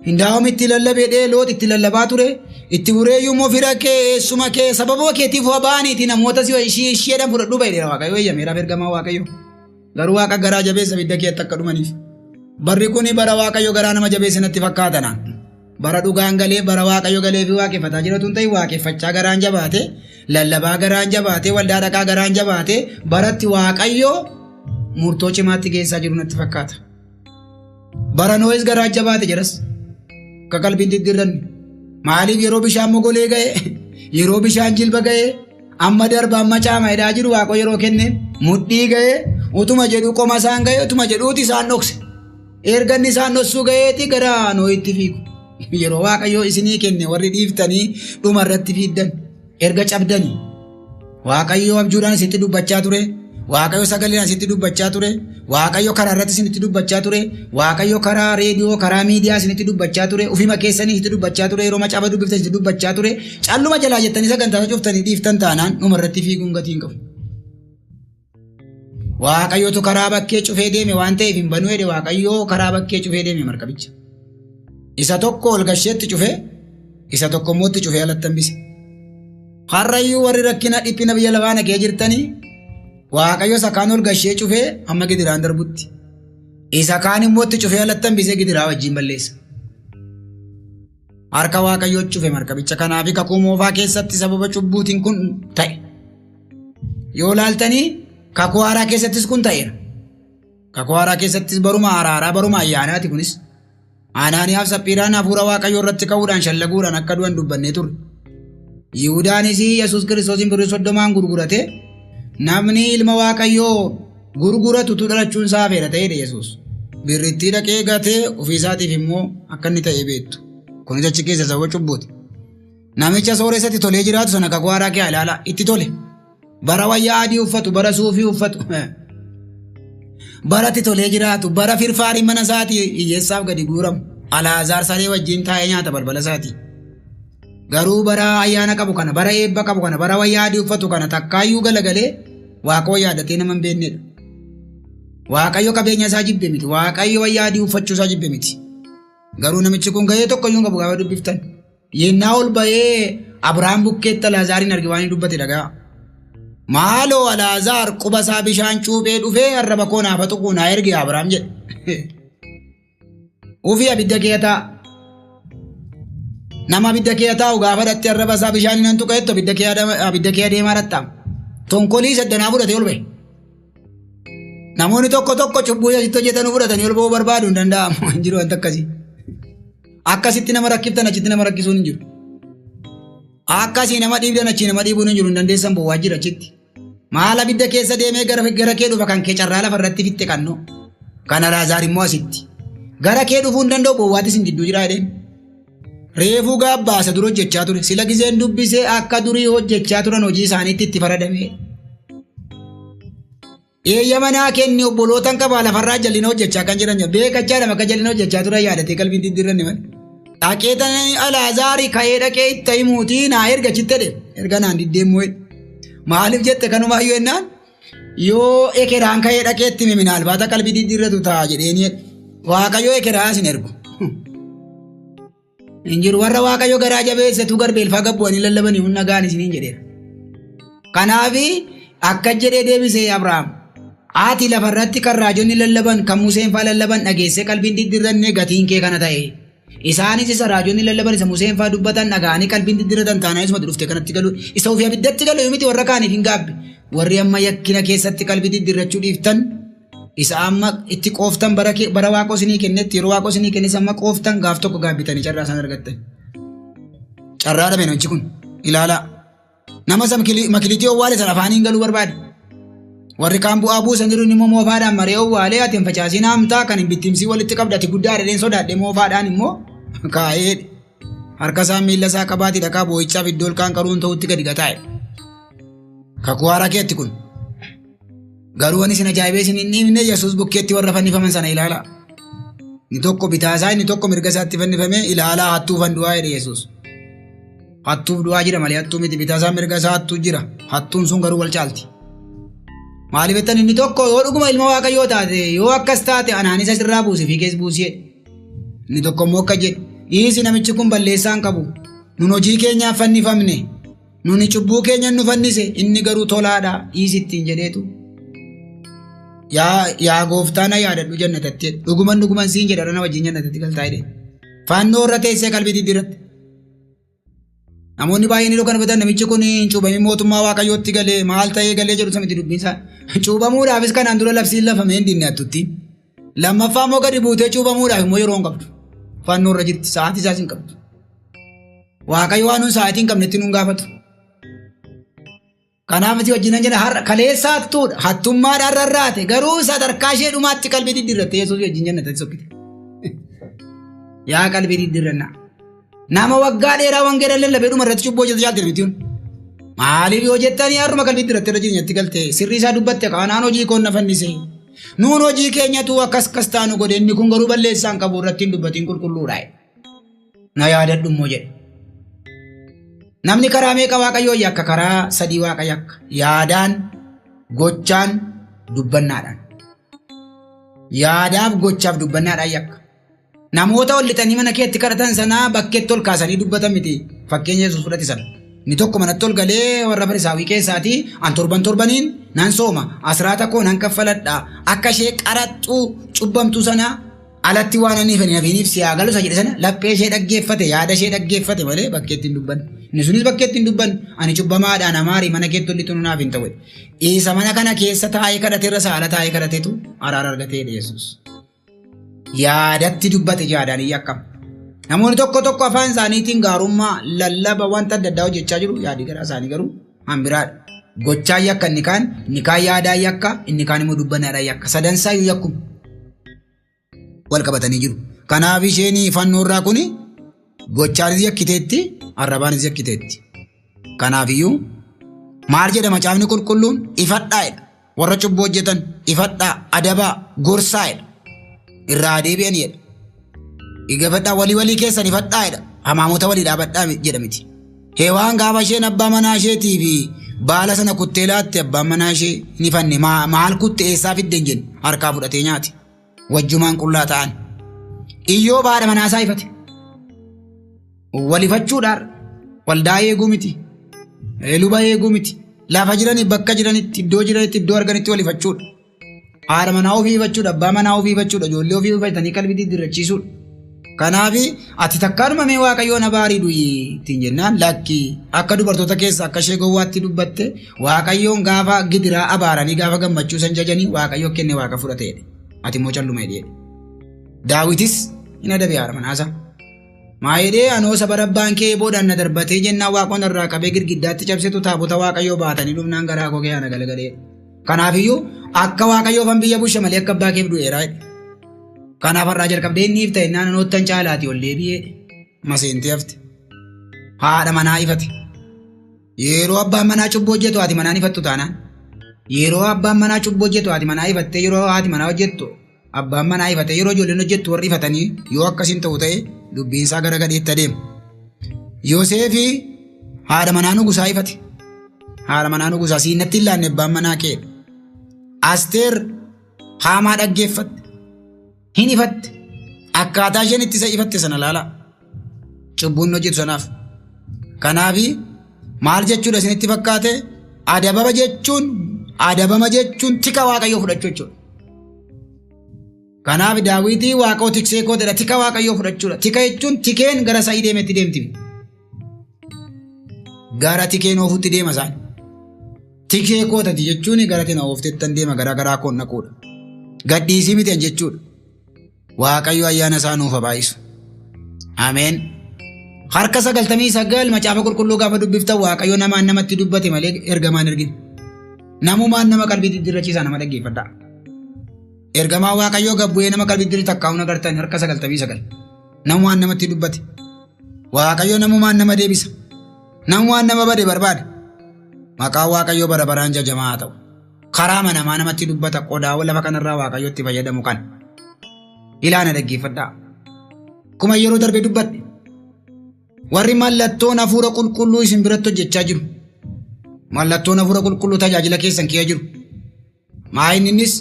Hindaa'om itti lallabee loot itti lallabaa ture. Itti bureeyyuu immoo fira kee suma kee sababa keetiif waa baaniiti namoota si isheedhaan fudhadhu baay'eedha waaqayyo eeyyameeraaf ergamaa waaqayyo. Garuu waaqa garaa jabeessa abidda keetti akka dhumaniif. Barri kuni bara waaqayyo garaa nama jabeessa natti fakkaatana. Bara dhugaan galee bara waaqayyo galee fi waaqeffataa jiratu hin ta'in waaqeffachaa garaan jabaate lallabaa garaan jabaate waldaa dhaqaa garaan jabaate baratti waaqayyo murtoo cimaatti geessaa jiru natti fakkaata. Bara Nohis garaan jabaate jedhas akka qalbiin diddiirranne maaliif yeroo bishaan mogolee ga'e yeroo bishaan jilba ga'e amma darba amma caama hidhaa jiru waaqo yeroo kenne mudhii ga'e utuma jedhu qoma isaan ga'e utuma jedhuuti isaan dhokse erganni isaan dhossuu ga'eeti gara Nohitti fiigu. Yeroo waaqayyo isinii kenne warri dhiiftanii dhuma irratti fiiddan erga cabdanii waaqayyo abjuudhaan isitti dubbachaa ture waaqayyo sagaleen isitti dubbachaa ture waaqayyo karaa irratti isinitti dubbachaa ture waaqayyo karaa reediyoo karaa miidiyaa isinitti dubbachaa ture ofima keessanii isitti dubbachaa ture yeroo macaba dubbiftan isitti dubbachaa ture calluma jalaa jettanii sagantaa cuftanii dhiiftan taanaan dhuma irratti fiiguun gatiin qabu. Waaqayyotu karaa bakkee cufee deeme waan ta'eef hin banuu jedhe waaqayyo karaa bakkee cufee deeme markabicha. Isa tokko ol gasheetti cufee isa tokko immoo itti cufee alatti hambise. Harrayyuu warri rakkina dhiphina biyya lafaa nagee jirtanii waaqayyo isa kaan ol gashee cufee amma gidiraan darbutti. Isa kaan immoo itti cufee alatti hambisee gidiraa wajjin balleessa. Harka waaqayyoo cufe markabicha kanaafi kakuu moofaa keessatti sababa cubbuutiin kun ta'e. Yoo laaltanii kakuu haaraa keessattis kun ta'eera. Kakuu haaraa keessattis baruma araaraa baruma ayyaanaati kunis. Anaaniyaaf Saphiiraan hafuura waaqayyoo irratti ka'uudhaan shallaguudhaan akka du'an dubbannee turre. Yihuudaanis Yesuus Kiristoosin birrii 30 gurgurate namni ilma waaqayyoo gurguratu dhalachuun isaa hafeera ta'edha Yesuus. Birrittii dhaqee gatee ofiisaatiif immoo akka inni ta'e beektu. Kunis achi keessa sababa cubbuuti. Namicha sooressatti tolee jiraatu sana kakuu haaraa kee ilaala itti tole. Bara wayyaa adii uffatu bara suufii uffatu. Baratti tolee jiraatu bara firfaarii mana isaatii hiyyeessaaf gadi guuramu Alaazaar saree wajjin taa'ee nyaata balbala isaatii. Garuu bara ayyaana qabu kana bara eebba qabu kana bara wayyaa adii uffatu kana takkaayyuu galagalee waaqayyo yaadatee nama hin beeknedha. Waaqayyo qabeenya isaa jibbe miti waaqayyo wayyaa adii uffachuu isaa jibbe miti. Garuu namichi kun gahee tokkoyyuu qabu gaafa dubbiftan. Yennaa ol bahee Abrahaam bukkeetti Alaazaariin arge waan inni dubbate dhagaa. Maaloo Alaazaar quba isaa bishaan cuuphee dhufee arraba koo naaf tuquu naa erge Abrahaam jedhe. Ufii abidda kee ta'a. Nama abidda kee taa'u gaafa dhatti arraba isaa bishaan hin tuqeettu abidda kee adeemaa dhattaam. Tonkolii saddanaa fudhatee ol bahe. Namoonni tokko tokko cubbuu asitti hojjetanii fudhatanii ol bahuu barbaadu hin danda'amu. Hin jiru wanta akkasii. Akkasitti nama rakkiftan achitti nama rakkisuun hin jiru. Akkasii nama dhiibdan achi nama dhiibuun hin jiru hin dandeessan bowwaa jira achitti. Maal abidda keessa deemee gara kee dhufa kan kee carraa lafa irratti fitte kannoo. Kan Alaazaar immoo asitti. Gara kee dhufuu hin danda'u bowwaattis hin gidduu jira jedheen. Reefuu gaabbaasa dura hojjechaa ture. Sila giseen dubbisee akka durii hojjechaa turan hojii isaaniitti itti faradame. Eeyyama naa kenni obbolootan qabaa lafarraa jalina hojjechaa kan jiran beekachaadhama akka jalina hojjechaa turan yaadatee qalbiin diddiirranne malee. Dhaqeetan Alaazaari ka'ee dhaqee itti himuutii naa erga chitte de erga naan diddeemmoo maaliif jette kanumaayyuu ennaan yoo ekeraan ka'ee dhaqee itti himina albaata qalbii diddiirratu ta'a jedheeni waaqayyoo ekeraa isin ergu. Injiru warra waaqayyoo garaa jabeessatu garbeelfaa gabbu'anii lallabanii humna gaan isiniin jedheera. Kanaafi akka jedhee deebisee Abrahaam ati lafarratti kan raajonni lallaban kan Museen faa lallaban dhageessee qalbiin diddiirranne gatiin kee kana ta'e. Isaanis isa raajonni lallaban isa Museen faa dubbatan dhaga'anii qalbiin diddiirratan taanaa isuma dhufte kanatti galu isa ofii abiddatti galu miti warra kaaniif hin gaabbe warri amma yakkina keessatti qalbii diddiirrachuu dhiiftan isa amma itti qooftan bara waaqoo isinii kennetti yeroo waaqoo isinii kennes amma qooftan gaaf tokko gaabbitanii carraa isaan argattan. Carraa dhabe namichi kun ilaalaa nama isa makilitii owwaale sana afaaniin galuu barbaade. Warri kaan bu'aa buusan jiru immoo moofaadhaan maree owwaalee ati hin facaasiin hamtaa kan hin bittimsii walitti qabdati guddaa dhedheen sodaadhe moofaadhaan immoo kaa'ee harka isaa miila isaa qabaati dhaqaa boo'ichaaf iddoo kaan qaruun ta'utti gadi gataa'e. Kakuu haaraa keetti kun. Garuu waan isin ajaa'ibee isin hin himne Yesuus bukkeetti warra fannifaman sana ilaalaa. Inni tokko bitaa isaa inni tokko mirga isaatti fannifamee ilaalaa hattuufan du'aa jedhe Yesuus. Hattuuf du'aa jira malee hattuu miti bitaa isaa mirga isaa hattuu jira hattuun sun garuu wal caalti. Maaliif jettan inni tokko yoo dhuguma ilma waaqayyoo taate yoo akkas taate anaan isa sirraa buuse fi keessa buusee inni tokko immoo akka jedhe Dhiisi namichi kun balleessaan qabu. Nun hojii keenyaaf fannifamne. Nuni cubbuu keenya nu fannise inni garuu tolaadha dhiisittiin jedheetu. Yaa gooftaa na yaadadhu jannatatti dhuguman siin jedha na wajjin jannatatti galtaa jedhe. Fannoo irra teessee qalbii diddiirratti. Namoonni baay'een yeroo kana batan namichi kun cuubamee mootummaa waaqayyootti galee maal ta'ee galee jedhu samiti dubbiinsaa. Cuubamuudhaafis kanaan dura labsiin lafamee hin dinne attutti. Lammaffaa immoo gadi buutee cuubamuudhaaf immoo yeroo hin qabdu. Fannoo irra jirti sa'aatii isaas hin qabdu. Waaqayyo waan nun sa'aatii hin qabnetti nun gaafatu. Kanaaf itti wajjinan jedha har'a kaleessa hattuudha. Hattummaadhaan rarraate garuu sadarkaa ishee dhumaatti qalbii diddiirratte Yesuus wajjin jannatatti sokkite. Yaa qalbii diddiirrannaa. Nama waggaa dheeraa wangeela lallabee dhuma irratti cubboo hojjetu jaalti namitiun. Maaliif yoo jettanii har'uma qalbii diddiirratte irra jireenyatti galte sirrii isaa dubbatte kanaan hojii koon na fannise. Nuun hojii keenyatu akkas taanu godhe inni kun garuu balleessaan qabu irratti hin dubbatiin qulqulluudha. Na yaadadhu immoo jedhe. Namni karaa meeqa waaqayyoo yakka karaa sadii waaqa yakka yaadaan gochaan dubbannaadhaan. Yaadaaf gochaaf dubbannaadhaan yakka. Namoota ol lixanii mana keetti kadhatan sanaa bakkeetti ol kaasanii dubbatan miti fakkeenya Yesuus fudhate sana. Ni tokko manatti ol galee warra farisaawii keessaatii an torbaniin nan sooma asraata koo nan kaffaladha akka ishee qaraxxuu cubbamtuu sanaa alatti waan ani nafiiniif siyaa galu isa jedhe sana laphee ishee dhaggeeffate yaada ishee dhaggeeffate malee bakkeetti hin dubbanne. Inni sunis bakkeetti hin dubbanne ani cubbamaadhaan amaarii mana keetti olli tunu naaf hin ta'u. Isa mana kana keessa taa'ee kadhateerra saala taa'ee kadhateetu araara argatee Yesuus. Yaadatti dubbate yaadaan hin yakkam. Namoonni tokko afaan isaaniitiin gaarummaa lallaba wanta adda addaa hojjechaa jiru yaadi garaa isaanii garuu hambiraadha. Gochaa yakka inni kaan yaadaa yakka inni kaan immoo dubbannaadhaan yakka sadansaa iyyuu yakkum. Wal qabatanii jiru. Kanaaf isheen fannoo irraa kuni gochaanis yakkiteetti arrabaanis yakkiteetti. Kanaaf iyyuu maal jedha macaafni qulqulluun ifadhaa'edha. Warra cubbuu hojjetan ifadhaa adabaa gorsaa'edha. Irraa deebi'aniidha. Igafadhaa walii keessan ifadhaa'edha. Hamaamota walii dhaabadhaa jedha miti. Heewaan gaafa isheen abbaa manaa isheetii fi baala sana kuttee laatte abbaan manaa ishee ni fanne maal kutte eessaa fidden jenne harkaa fudhatee nyaate. Wajjumaan qullaa ta'an. Iyyoo baadha manaasaa ifate. Walifachuudhaan waldaa eeguu miti. Luba eeguu miti. Lafa jiranii bakka jiranitti iddoo arganitti walifachuudha. Haadha manaa ofii ifachuudha abbaa manaa ofii ifachuudha ijoollee ofii ifatanii qalbii diddiirrachiisuudha. Kanaaf ati takkaanuma mee waaqayyoon abaarii du'i ittiin jennaan lakkii akka dubartoota keessa akka ishee gowwaatti dubbatte waaqayyoon gaafa gidiraa abaaranii gaafa gammachuu san jajanii waaqayyoo kenne waaqa fudhateedha. Ati immoo calluma jedhee. Daawitis hin adabe haadha manaasaa. Maa jedhee anoo saba rabbaan kee boodaan na darbatee jennaan waaqoon irraa qabee girgiddaatti cabsetu taabota waaqayyoo baatanii dhumnaan garaa koo keeyyaana galagalee. Kanaafiyyuu akka waaqayyoo fan biyya busha malee akka abbaa keef du'eeraa. Kanaaf irraa jalqabdee inni if ta'e naannoottan caalaati ol deebi'ee maseentee hafte. Haadha manaa ifate. Yeroo abbaan manaa cubbuu hojjetu haati manaan ifattu taanaan. Yeroo abbaan manaa cubbuu hojjetu haati manaa ifattee yeroo haati manaa hojjettu abbaan manaa ifatee yeroo ijoolleen hojjettu warri ifatanii yoo akkasiin ta'u ta'e dubbiin isaa gara gadheetti adeema. Yooseefi haadha manaa nugusaa ifate. Haadha manaa nugusaa siinatti hin laanne abbaan manaa keedha. Asteer haamaa dhaggeeffatte. Hin ifatte. Akkaataa isheen itti isa ifatte sana laala. Cubbuun hojjetu sanaaf. Kanaafi maal jechuudha isinitti fakkaate adabama jechuun tika waaqayyoo fudhachuu jechuudha. Kanaaf Daawitii waaqoo tiksee koo jedha tika waaqayyoo fudhachuudha. Tika jechuun tikeen gara sa'ii deemetti deemti. Gara tikeen oofutti deema isaan. Tikee kootati jechuun gara tina ooftettan deema garaa koon naquudha. Gadhiisii miti jechuudha. Waaqayyo ayyaana isaa nuuf haa baay'isu. Ameen. Harka 99 macaafa qulqulluu gaafa dubbiftan waaqayyo namaan namatti dubbate malee ergamaan ergine. Namumaan nama qalbii diddiirrachiisaa nama dhaggeeffadhaa. Ergamaa waaqayyoo gabbu'ee nama qalbii diddiirri takkaa'uun agartan harka 99. Namumaan namatti dubbate. Waaqayyo namumaan nama deebisa. Namumaan nama bade barbaada. Maqaan waaqayyoo bara baraan jajamaa haa ta'u. Karaa namaa namatti dubbata qodaawwan lafa kanarraa waaqayyootti fayyadamu kan. Ilaana dhaggeeffadhaa. Kuma yeroo darbe dubbadhe. Warri mallattoon hafuura qulqulluu isin biratti hojjechaa jiru. Mallattoon hafuura qulqulluu tajaajila keessan kee jiru. Maa innis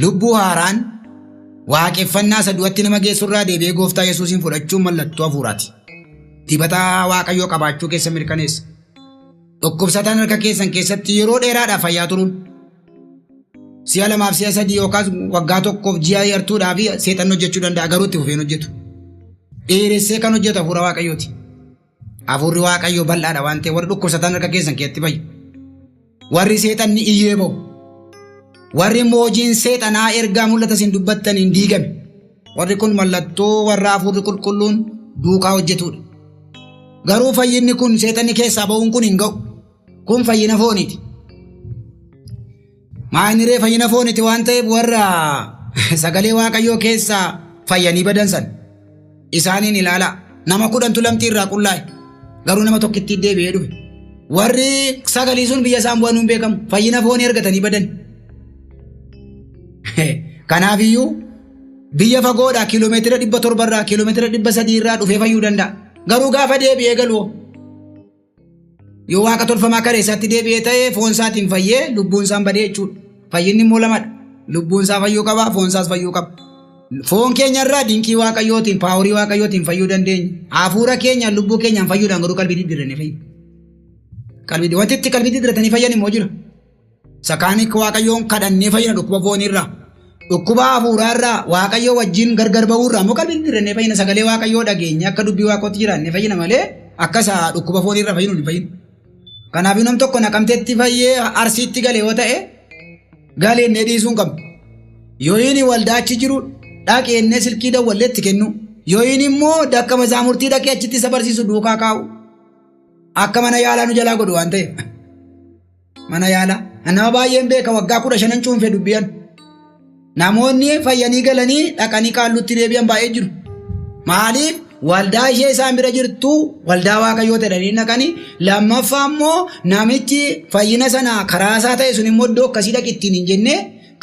lubbuu haaraan waaqeffannaa isa du'atti nama geessurraa deebi'ee gooftaa Yesuusin fudhachuun mallattoo hafuuraati. Dibata waaqayyoo qabaachuu keessa mirkaneessa. Dhukkubsataan harka keessan keessatti yeroo dheeraadhaaf fayyaa turuun. Si'a 2 si'a 3 yookaas waggaa 1 ji'a yartuudhaa fi seexan hojjechuu danda'a garuu itti fufeen hojjetu. Dheeressee kan hojjetu hafuura waaqayyooti. Hafuurri waaqayyoo bal'aadha waan ta'eef warri dhukkubsataan harka keessan keessatti fayyu. Warri seexanni iyyee ba'u. Warri moojiin seexanaa ergaa mul'ata isin dubbattan hin diigame. Warri kun mallattoo warra hafuurri qulqulluun duukaa hojjetudha. Garuu fayyinni kun seexanni keessaa ba'uun kun hin ga'u. Kun fayyina fooniiti. Maayiniree fayyina fooniiti waan ta'eef warra sagalee waaqayyoo keessaa fayyanii badansan isaaniin ilaala. Nama 10tu lamxii irraa qullaa'e. Garuu nama tokkitti deebi'ee dhufe. Warri sagalee sun biyya isaan bu'an hin beekamu. Fayyina foonii argatanii badan. Kanaafiyyuu biyya fagoodhaa kiiloomeetira 700 irraa kiiloomeetira 300 irraa dhufee fayyuu danda'a. Garuu gaafa deebi'ee galu yoo waaqa tolfamaa kareessaatti deebi'ee ta'ee foon isaatiin fayyee lubbuun isaan badee jechuudha. Fayyinni immoo lamadha. Lubbuun isaa fayyuu qaba, foon isaas fayyuu qaba. Foon keenya irraa dinqii waaqayyootiin, paaworii waaqayyootiin fayyuu dandeenya. Hafuura keenya lubbuu keenyaan fayyuudhaan garuu qalbii diddiirranii fayyu. Wanti itti qalbii diddiirratanii fayyan immoo jira. Sakaanii waaqayyoon kadhannee fayyina dhukkuba fooniirraa. Dhukkuba hafuuraarraa waaqayyoo wajjin gargar ba'uurraa immoo qalbii diddiirrannee fayyina sagalee waaqayyoo dhageenya akka dubbii waaqootti jiraannee fayyina malee akka isaa dhukkuba fooniirraa fayyinu hin fayyinu. Kanaaf nam tokko naqamteetti fayyee arsiitti galee yoo ta'e galeennee dhiisuun qabna. Yoo inni waldaachi jiru dhaqeennee silkii dawwalleetti kennu. Yoo inni immoo dakka mazaamurtii dhaqee achitti isa barsiisu duukaa kaa'u. Akka mana yaalaa nu jalaa godhu waan ta'eef. Mana yaalaa nama baay'een beeka waggaa 15 cuunfee dubbiyan. Namoonni fayyanii galanii dhaqanii qaallutti deebi'an baay'ee jiru. Maaliif waldaa ishee isaan bira jirtu waldaa waaqayyoo ta'anii dhaqanii lammaffaa immoo namichi fayyina sana karaa isaa ta'e sun immoo iddoo akkasii dhaqittiin hin jenne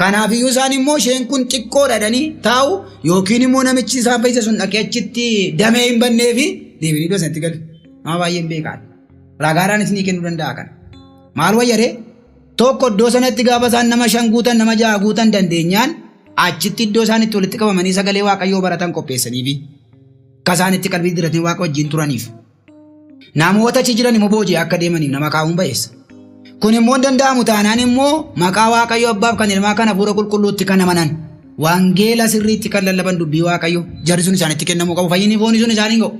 kanaafiyyuu isaan immoo isheen kun xiqqoo dhadhanii taa'u yookiin immoo namichi isaan fayyisa sun dhaqee achitti damee hin bannee fi deebiin iddoo sanatti galu. Nama baay'een beekaan. Ragaadhaan isinii kennuu danda'a kana. Maal wayyaree tokko iddoo sanatti gaafa isaan nama 5 guutan nama 6 guutan dandeenyaan achitti iddoo isaanitti walitti qabamanii sagalee waaqayyoo baratan qopheessaniifi kasaanitti qalbii diddiirratanii waaqa wajjin turaniif. Namoota achi jiran immoo booji'ee akka deemaniif nama kaa'uun ba'eessa. Kun immoo danda'amu taanaan immoo maqaa waaqayyoo abbaaf kan ilmaa kan hafuura qulqulluutti kan amanan wangeela sirriitti kan lallaban dubbii waaqayyoo jarri sun isaanitti kennamuu qabu fayyinni foonii sun isaanii ga'u.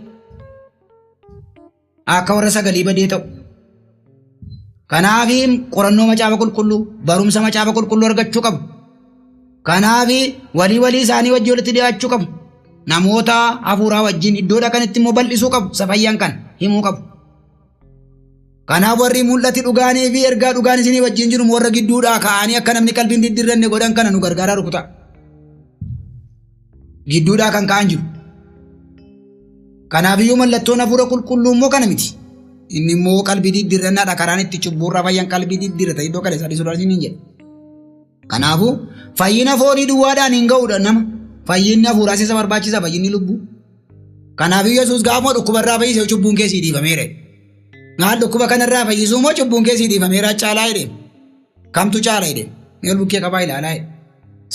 Akka warra sagalee badee ta'u. Kanaaf qorannoo macaafa qulqulluu barumsa macaafa qulqulluu argachuu qabu. Kanaaf walii isaanii wajjin walitti dhiyaachuu qabu. Namoota hafuuraa wajjin iddoo dhaqanitti immoo bal'isuu qabu. Safayyaan kan himuu qabu. Kanaaf warri mul'ati dhugaanii fi ergaa dhugaan isinii wajjin jiru warra gidduudhaa ka'anii akka namni qalbiin diddiirranne godhan kana nu gargaaraa rukutaa. Gidduudhaa kan ka'an jiru. Kanaafiyyuu mallattoon hafuura qulqulluu immoo kana miti. Inni immoo qalbii diddiirrannaadha karaan itti cubbuurraa fayyan qalbii diddiirrata iddoo kale sadii sodaasiin hin jedhe. Kanaafuu fayyina foonii duwwaadhaan hin ga'uudha nama. Fayyinni hafuuraa isa barbaachisa fayyinni lubbuu. Kanaafuu Yesuus gaafa dhukkubarraa fayyisee cubbuun keessii dhiifameera. Maal dhukkuba kanarraa fayyisuu immoo cubbuun keessii dhiifameera caalaa jedhee. Kamtu caalaa jedhee. Meel bukkee qabaa ilaalaa jedhe.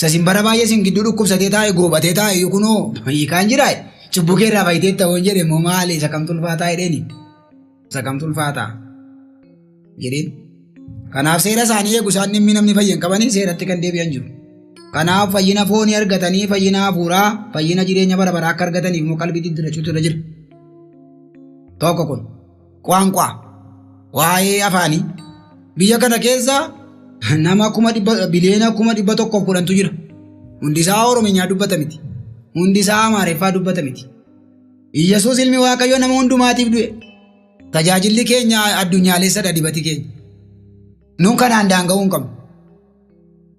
Sasin bara baay'ee sin gidduu dhukkubsatee taa'e goobatee taa'e kunoo hiikaan jiraa cubbuu keerraa fayyitee ta'uun jedhe immoo maali isa kamtu ulfaataa jedheeni. Isa kamtu ulfaataa jedheen. Kanaaf seera isaanii eegu isaan dhimmi namni fayyan qabanii seeratti kan deebi'an jiru. Kanaaf fayyina foonii argatanii fayyina hafuuraa fayyina jireenya bara baraa akka argataniif immoo qalbii diddiirrachuutu irra jira. Tokko kun qaanqaa waa'ee afaanii biyya kana keessa nama biliyoona 110 jira. Hundisaa Oromiyaa dubbata miti. Hundisaa Amaariffaa dubbata miti. Yesuus ilmi Waaqayyoo nama hundumaatiif du'e. Tajaajilli keenya addunyaalessadha dibati keenya. Nuun kanaan daanga'uu hin qabnu.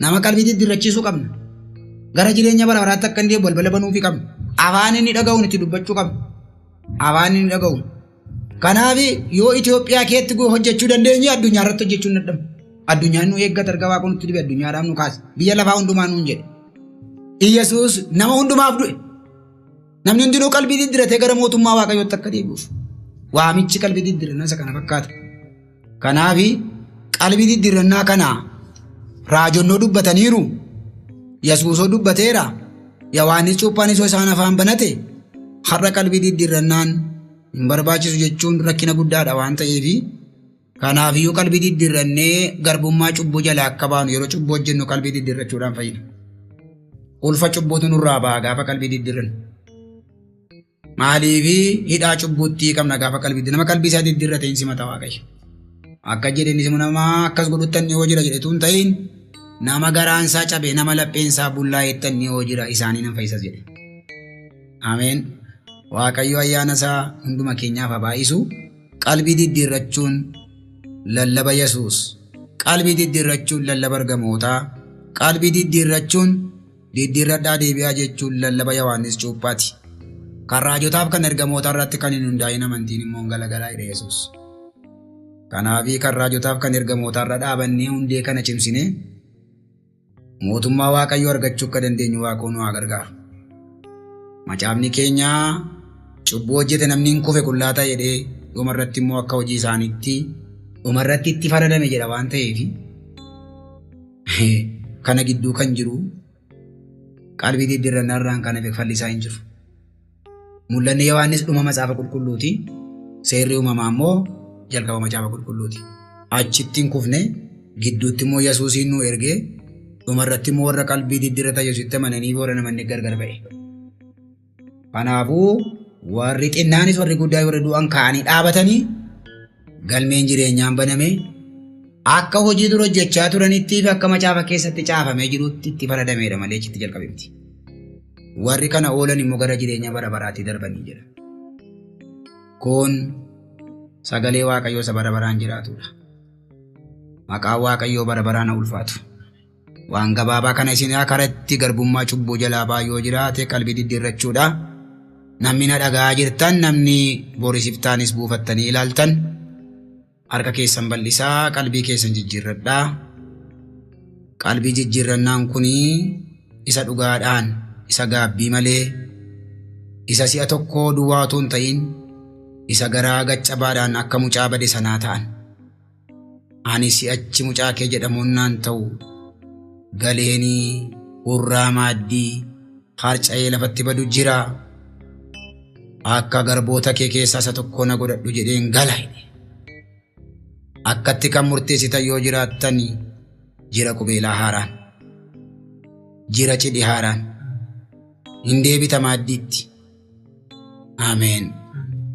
Nama qalbii diddiirrachiisuu qabna. Gara jireenya bara baraatti akka hin deebi'u balbala banuufii qabna. Afaan inni dhaga'uun itti dubbachuu qabna. Afaan inni dhaga'uun. Kanaaf yoo Itoophiyaa keetti hojjechuu dandeenye addunyaa irratti hojjechuu hin dadhabnu. Addunyaan nu eeggata erga waaqni nutti dibe addunyaadhaaf nu kaase. Biyya lafaa hundumaa nuun jedhe. Yesuus nama hundumaaf du'e. Namni hundinuu qalbii diddiirratee gara mootummaa Waaqayyootti akka deebi'uuf. Waamichi qalbii diddiirrannaa isa kana fakkaata. Kanaaf qalbii diddiirrannaa kana raajonnoo dubbataniiru. Yesuusoo dubbateera. Yohaannis cuuphaan isoo isaan afaan banate har'a qalbii diddiirrannaan hin barbaachisu jechuun rakkina guddaadha waan ta'eef kanaafiyyuu qalbii diddiirrannee garbummaa cubbuu jalaa akka baanu yeroo cubbuu hojjennu qalbii diddiirrachuudhaan fayyina. Ulfa cubbuutu nurraa ba'a gaafa qalbii diddiirrannu. Maaliif hidhaa cubbuutti qabna gaafa qalbii nama qalbii isaa diddiirrate hin simata Waaqayyo. Akka jedheenis nama akkas godhuttan yoo jira jedhetuun ta'in nama garaan isaa cabe nama lapheen isaa bullaa'ettan yoo jira isaanii nan fayyisas jedhe. Ameen. Waaqayyo ayyaana isaa hunduma keenyaaf haa baay'isu. Qalbii diddiirrachuun lallaba Yesuus. Qalbii diddiirrachuun lallaba ergamootaa. Qalbii diddiirrachuun diddiirradhaa deebi'aa jechuun lallaba Yohaannis Cuuphaati. Kan raajotaaf kan ergamootaa irratti kan hin hundaa'in amantiin immoo galagalaa jedhe Yesuus. Kanaafi kan raajotaaf kan ergamootaa irra dhaabannee hundee kana cimsine mootummaa Waaqayyoo argachuu akka dandeenyu Waaqoon nu haa gargaaru. Macaafni keenya cubbuu hojjete namni hin kufe qullaa jedhee dhumarratti immoo akka hojii isaaniitti dhumarratti itti faradame jedha waan ta'eef kana gidduu kan jiru qalbii diddiirrannaarraan kana fallisaa hin jiru. Mul'anni Yohaannis dhuma macaafa qulqulluuti. Seerri uumamaa immoo jalqaba macaafa qulqulluuti. Achitti hin kufne gidduutti immoo Yesuusiin nu ergee dhumarratti immoo warra qalbii diddiirratan Yesuusitti amananii warra namanni gargar ba'e. Kanaafuu warri xinnaanis warri guddaa warri du'an ka'anii dhaabatanii galmeen jireenyaan baname akka hojii dura hojjechaa turanitti fi akka macaafa keessatti caafamee jirutti itti faradameedha malee achitti jalqabe miti. Warri kana oolan immoo gara jireenya bara baraatti darbanii jira. Kun sagalee Waaqayyoo isa bara baraan jiraatudha. Maqaan Waaqayyoo bara baraan haa ulfaatu. Waan gabaabaa kana isin karatti garbummaa cubbuu jalaa baay'oo jiraate qalbii diddiirrachuudha. Namni na dhagaa jirtan namni boorisiftaanis buufattanii ilaaltan harka keessan bal'isaa qalbii keessan jijjiirradhaa. Qalbii jijjiirrannaan kunii isa dhugaadhaan isa gaabbii malee isa si'a tokkoo duwwaa otoo hin ta'in isa garaa gaccabaadhaan akka mucaa bade sanaa ta'an. Ani si'achi mucaa kee jedhamuun naan ta'u galeenii urraa maaddii harca'ee lafatti badu jira. Akka garboota kee keessaa isa tokko na godhadhu jedheen gala. Akkatti kan murteessitan yoo jiraattan jira qubeelaa haaraan. Jira cidhi haaraan. Hin deebita maaddiitti. Ameen.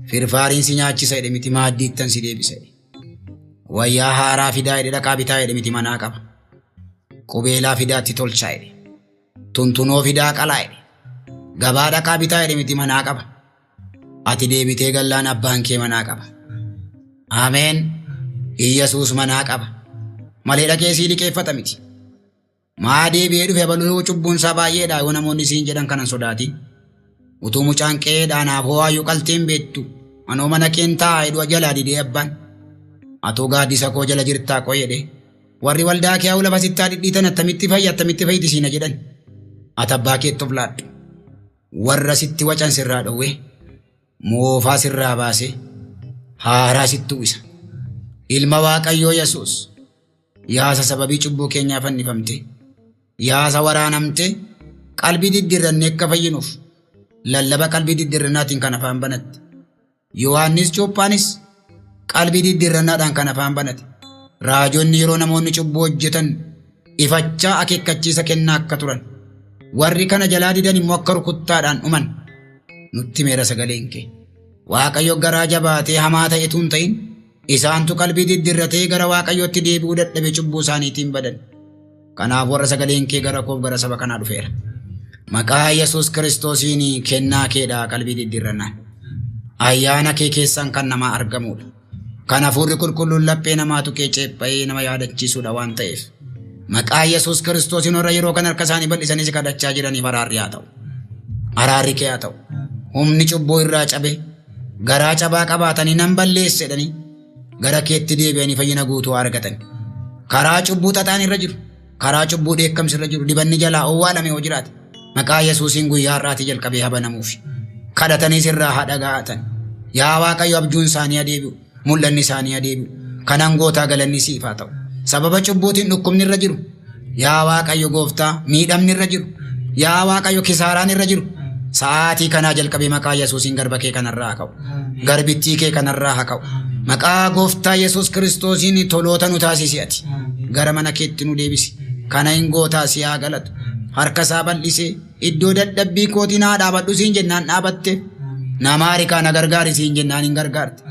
Firfaariin si nyaachisa jedhe miti maaddiittan si deebisa. Wayyaa haaraa fidaa jedhe dhaqaa bitaa jedhe miti manaa qaba. Qubeelaa fidaatti tolchaa jedhe. Tuntunoo fidaa qalaa jedhe. Gabaa dhaqaa bitaa jedhe miti manaa qaba. Ati deebitee gallaan abbaan kee manaa qaba. Ameen. Yesuus manaa qaba. Malee dhaqee sii liqeeffata miti. Maa deebi'ee dhufe baluu cubbuun isaa baay'eedha yoo namoonni siin jedhan kanan sodaatin. Utuu mucaan qe'eedhaanaaf ho'aayyuu qalteen beektu anoo mana keen taa'ee du'a jalaa didee abbaan. Atoo gaaddisa koo jala jirtaa qoo jedhe. Warri waldaa kee lafa sittaa dhidhiitan attamitti fayyiti siina jedhan. Ati abbaa keetti of laadhu. Warra sitti wacan sirraa dhowwe. Moofaa sirraa baase. Haaraa sitti uwwisa. Ilma Waaqayyoo Yesuus. Yaasa sababii cubbuu keenyaa fannifamte. Yaasa waraanamte. Qalbii diddiirrannee akka fayyinuuf. Lallaba qalbii diddiirrannaatiin kan afaan banatti. Yohaannis Cuuphaanis qalbii diddiirrannaadhaan kan afaan banate. Raajonni yeroo namoonni cubbuu hojjetan ifachaa akeekkachiisa kennaa akka turan. Warri kana jalaa didan immoo akka rukuttaadhaan dhuman. Nutti meera sagaleen kee. Waaqayyo garaa jabaatee hamaa ta'etu hin ta'in. Isaantu qalbii diddiirratee gara Waaqayyootti deebi'uu dadhabe cubbuu isaaniitiin badan. Kanaaf warra sagaleen kee gara koof gara saba kanaa dhufeera. Maqaa Yesuus Kiristoosiin kennaa keedhaa qalbii diddiirrannaan. Ayyaana kee keessaan kan namaa argamudha. Kan hafuurri qulqulluun laphee namaa tuqee ceepha'ee nama yaadachiisudha waan ta'eef. Maqaa Yesuus Kiristoosiin warra yeroo kan harka isaanii bal'isanii si kadhachaa jiraniif araarri haa ta'u. Araarri kee haa ta'u. Humni cubbuu irraa cabe garaa cabaa qabaatanii nan balleessedhanii gara keetti deebi'anii fayyina guutuu argatan. Karaa cubbuu xaxaan irra jiru. Karaa cubbuu dheekkamsi irra jiru. Dibanni jalaa owwaalame yoo jiraate. Maqaa Yesuusiin guyyaa har'aatii jalqabee habanamuuf. Kadhatanii sirraa haa dhaga'atan. Yaa Waaqayyo abjuun isaanii adeebi'u. Mul'anni isaanii adeebi'u. Kanan gootaa galanni siif haa ta'u. Sababa cubbuutiin dhukkubni irra jiru. Yaa Waaqayyo gooftaa miidhamni irra jiru. Yaa Waaqayyo kisaaraan irra jiru. Sa'aatii kanaa jalqabee maqaa Yesuusiin garba kee kanarraa haa ka'u. Garbittii kee kanarraa haa ka'u. Maqaa Gooftaa Yesuus Kiristoosiin toloota nu taasisi ati. Gara mana keetti nu deebisi. Kana hin gootaa si haa galatu. Harka isaa bal'isee iddoo dadhabbii kootii naa dhaabadhu siin jennaan dhaabatte. Nama harikaa na gargaari siin jennaan hin gargaarte.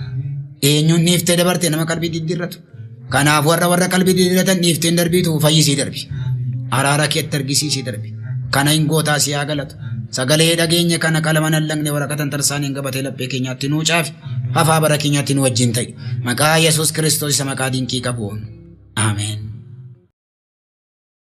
Eenyuun dhiiftee dabarte nama qalbii diddiirratu. Kanaaf warra qalbii diddiirratan dhiifteen darbiitu fayyisii darbi. Araara keetti argisiisii darbi. Kana hin gootaa si haa galatu. Sagalee dhageenya kana qalama nallaqne waraqatan tarsaaniin gabatee laphee keenyaatti nuu caafi. Hafaa bara keenyaatti nu wajjin ta'i. Maqaa Yesuus Kiristoos isa maqaa dinqii qabuun. Ameen.